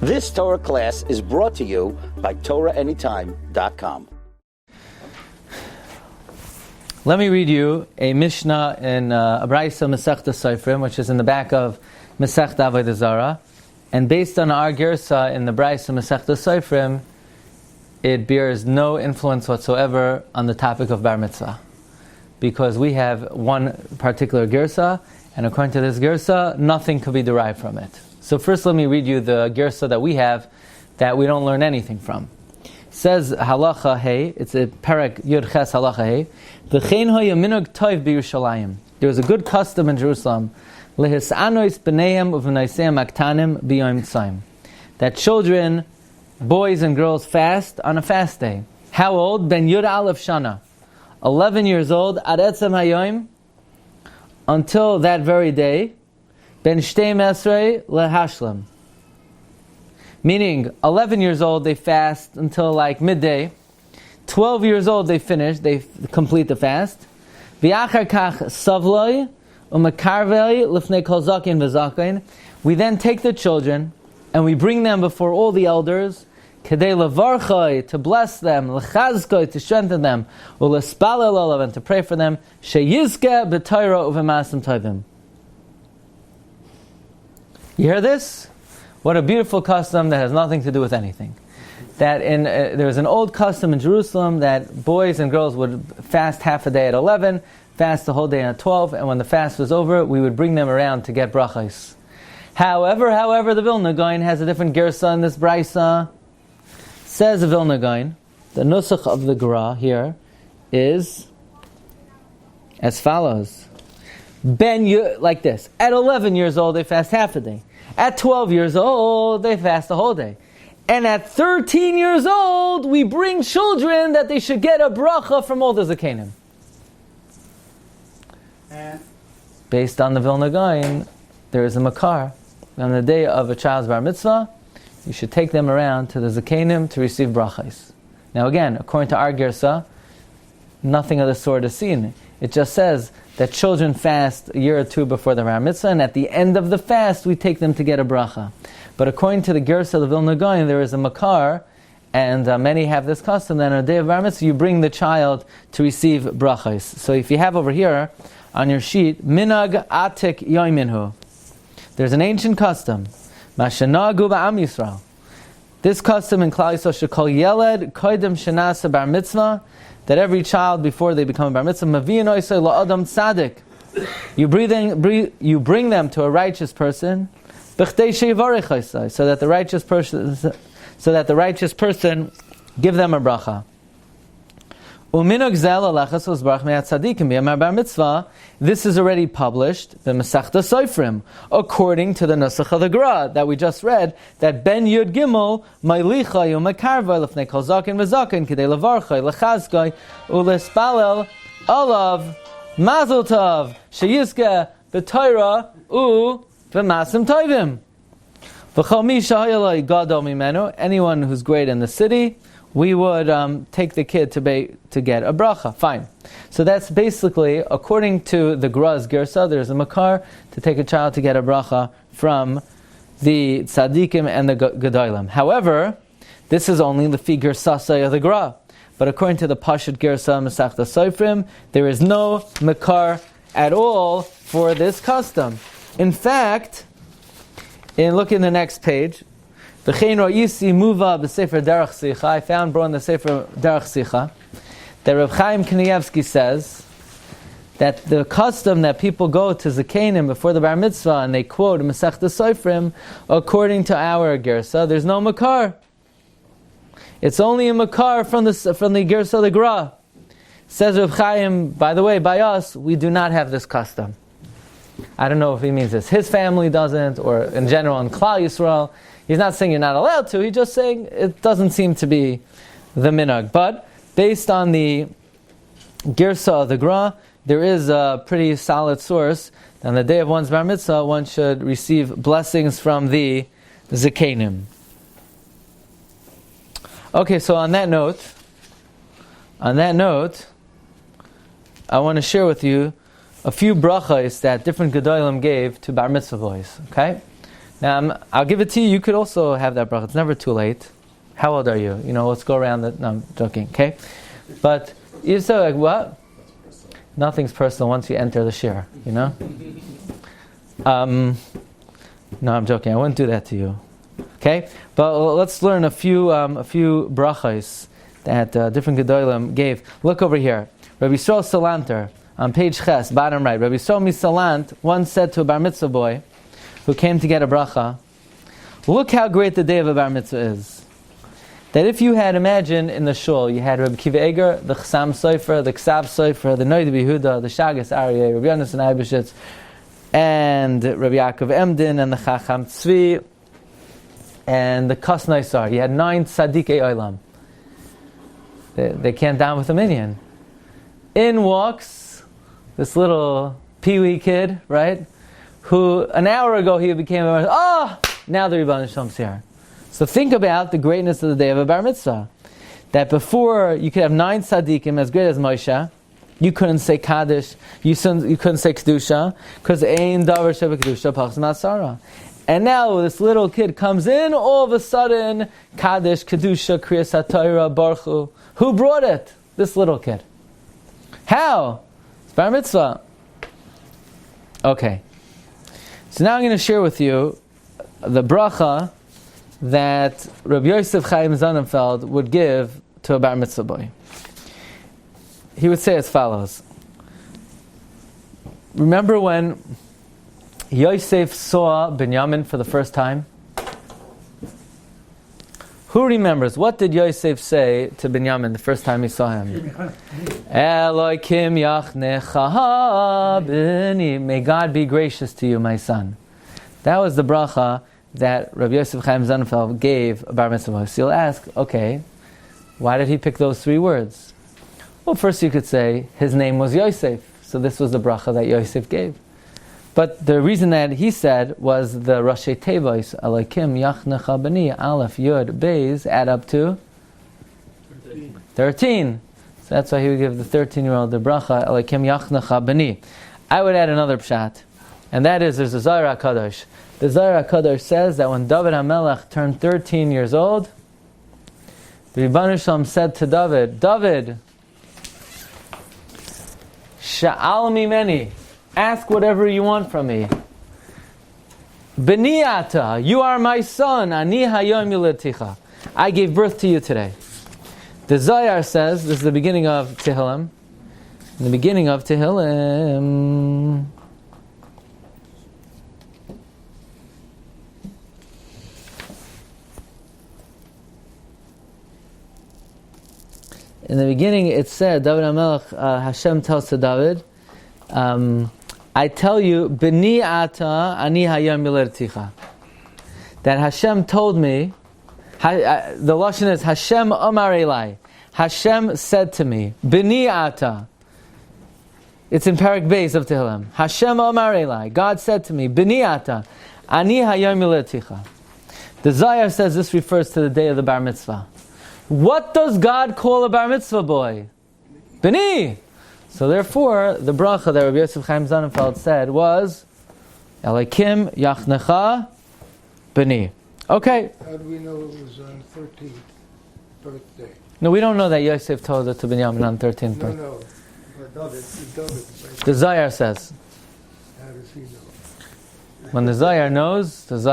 This Torah class is brought to you by TorahAnytime.com. Let me read you a Mishnah in a Bracha Meseches Sofrim, which is in the back of Meseches Avodah Zarah. And based on our Gersa in the Bracha Meseches Sofrim, it bears no influence whatsoever on the topic of Bar Mitzvah. Because we have one particular Gersa, and according to this Gersa, nothing could be derived from it. So first let me read you the Gersa that we have, that we don't learn anything from. It says Halacha Hey, it's a Perek Yud Ches Halacha Hey, V'chein hoya minhag tov b'Yerushalayim. There was a good custom in Jerusalem, Lehisanois b'neihem uv'naiseim aktanim b'yom tzayim, that children, boys and girls fast on a fast day. How old? Ben Yud Aleph Shana, 11 years old, ad etzem hayom, until that very day, ben shtei mesrei lehashlam. Meaning, 11 years old they fast until like midday. 12 years old they finish, they complete the fast. V'achar kach savloi u'mekarvei lifnei kol zaken v'zaken. We then take the children and we bring them before all the elders, kedei levarchoi, to bless them, lechazkoi, to strengthen them, u'lespalel olav, and to pray for them, sheyizke b'Torah u'v'masim tovim. You hear this? What a beautiful custom that has nothing to do with anything. That there was an old custom in Jerusalem that boys and girls would fast half a day at 11, fast the whole day at 12, and when the fast was over, we would bring them around to get brachas. However, the Vilna Gaon has a different gersa in this brisa. Says the Vilna Gaon, the nusach of the Gra here is as follows. Like this. At 11 years old, they fast half a day. At 12 years old, they fast the whole day. And at 13 years old, we bring children that they should get a bracha from all the zakenim. Based on the Vilna Gaon, there is a makar. On the day of a child's bar mitzvah, you should take them around to the zakenim to receive brachas. Now again, according to our gersa, nothing of the sort is seen. It just says that children fast a year or two before the bar mitzvah, and at the end of the fast, we take them to get a bracha. But according to the Gersa of the Vilna Gaon, there is a makar, and many have this custom that on a day of bar mitzvah, you bring the child to receive brachas. So if you have over here on your sheet, minag atik yoiminhu, there's an ancient custom, mashanagu ba'am Yisrael. This custom in Klal Yisrael should call yeled koidem shenasa bar mitzvah, that every child before they become a bar mitzvah, maviyin oisay la'adam tzadik, you bring them to a righteous person, so that the righteous person give them a bracha. This is already published, the Meseches Sofrim, according to the Nusach of the Gra that we just read, that Ben Yud Gimel Ma'ilicha Yumakarva Lefnei Kol Zaken V'Zaken K'dei Levarchai Lechazkai Ulespalel Olav Mazel Tov Sheyizke B'Torah U V'Masim Tovim. V'chol mi shahayalai gadol mimenu, anyone who's great in the city, we would take the kid to get a bracha. Fine. So that's basically, according to the Gra's Gersa, there's a makar to take a child to get a bracha from the tzaddikim and the gedolim. However, this is only the fi Gersasai of the Gra. But according to the Pashut Gersa Meseches Sofrim, there is no makar at all for this custom. In fact, look in the next page. I found brought in the Sefer Derech Sicha that Reb Chaim Kanievsky says that the custom that people go to Zakenim before the Bar Mitzvah and they quote Meseches Sofrim, according to our Gersa, there's no makar. It's only a makar from the Gersa of the Gra. Says Reb Chaim, by the way, by us, we do not have this custom. I don't know if he means this. His family doesn't, or in general in Klal Yisrael. He's not saying you're not allowed to, he's just saying it doesn't seem to be the minhag. But based on the Girsa of the Gra, there is a pretty solid source that on the day of one's bar mitzvah, one should receive blessings from the Zakenim. Okay, so on that note, I want to share with you a few brachas that different gedolim gave to bar mitzvah boys. Okay, Now, I'll give it to you. You could also have that bracha. It's never too late. How old are you? Let's go around the... No, I'm joking, okay? But you say, like, what? Nothing's personal once you enter the shiur, No, I'm joking. I wouldn't do that to you. Okay? But let's learn a few brachas that different Gedolim gave. Look over here. Rabbi Yisrael Salanter, on page Ches, bottom right. Rabbi Yisrael Misalant once said to a bar mitzvah boy who came to get a bracha, look how great the day of a bar mitzvah is. That if you had, imagine in the shul, you had Rabbi Kiva Eger, the Chasam Sofer, the Ksav Sofer, the Noid Behuda, the Shagas Aryeh, Rabbi Yonasan Eibeshitz, and Rabbi Yaakov Emden, and the Chacham Tzvi, and the Kos Naisar. You had 9 Tzadikei Olam. They can't down with a minion. In walks this little peewee kid, right? Who an hour ago he became a now the Rebbeinu Shalom's here. So think about the greatness of the day of a bar mitzvah. That before you could have 9 tzaddikim as great as Moshe, you couldn't say Kaddish, you couldn't say Kedusha, because Ein Davar Sheva Kedusha Pachas Masara. And now this little kid comes in, all of a sudden, Kaddish, Kedusha, Kriyas HaTorah, Baruch Hu. Who brought it? This little kid. How? It's bar mitzvah. Okay. So now I'm going to share with you the bracha that Rabbi Yosef Chaim Sonnenfeld would give to a bar mitzvah boy. He would say as follows. Remember when Yosef saw Binyamin for the first time? Who remembers? What did Yosef say to Binyamin the first time he saw him? Elokim yachnecha b'ni. May God be gracious to you, my son. That was the bracha that Rabbi Yosef Chaim Sonnenfeld gave a bar mitzvah. So you'll ask, okay, why did he pick those 3 words? Well, first you could say his name was Yosef, so this was the bracha that Yosef gave. But the reason that he said was the Rashi Tevos, Elokim Yachnecha B'ni, Aleph, Yud, Beis, add up to 13. So that's why he would give the 13-year-old the bracha, Elokim Yachnecha B'ni. I would add another pshat, and that is there's a Zohar HaKadosh. The Zohar HaKadosh says that when David HaMelech turned 13 years old, the Rebbeinu Shalom said to David, David, Sha'al mimeni, ask whatever you want from me. B'ni ata, you are my son, ani hayom yuledticha. I gave birth to you today. The Zohar says, this is the beginning of Tehillim, in the beginning of Tehillim, in the beginning it said, David HaMelech, Hashem tells to David, I tell you, B'ni ata ani hayom yuledticha. That Hashem told me, the lashon is Hashem Amar Elai. Hashem said to me, B'ni ata. It's in Parak Beis of Tehillim. Hashem Amar Elai. God said to me, B'ni ata ani hayom yuledticha. The Zohar says this refers to the day of the bar mitzvah. What does God call a bar mitzvah boy? B'ni. So therefore, the bracha that Rabbi Yosef Chaim Sonnenfeld said was Elokim Yachnecha B'ni. Okay. How do we know it was on 13th birthday? No, we don't know that Yosef told it to Binyamin on 13th birthday. No. But David. The Zohar says. How does he know? When the Zohar knows, Don't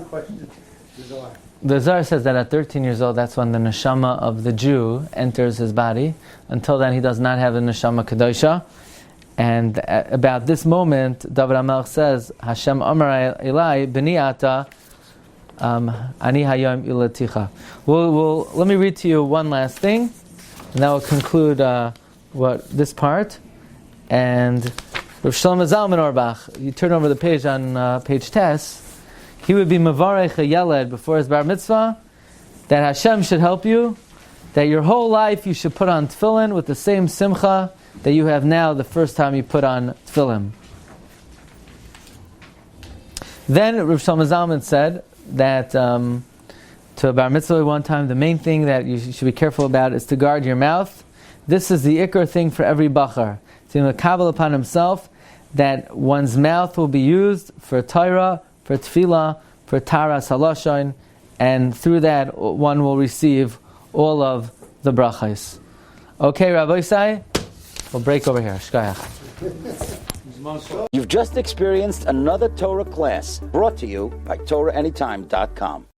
question the Zohar. The Zohar says that at 13 years old, that's when the neshama of the Jew enters his body. Until then, he does not have the neshama kedosha. And about this moment, David HaMelech says, Hashem Amar Elai B'ni ata ani hayom yuledticha. Let me read to you one last thing, and that will conclude this part. And Rav Shlomo Zalman Auerbach, you turn over the page on page Tes, he would be Mavarech a Yeled before his bar mitzvah, that Hashem should help you, that your whole life you should put on tefillin with the same simcha that you have now the first time you put on tefillin. Then Rav Shlomo Zalman said that to a bar mitzvah one time, the main thing that you should be careful about is to guard your mouth. This is the ikar thing for every bachar. To makabel upon himself that one's mouth will be used for Torah, for Tefillah, for Taras Halashon, and through that one will receive all of the brachas. Okay, Rabbi Isai, we'll break over here. Shkayach. You've just experienced another Torah class brought to you by TorahAnytime.com.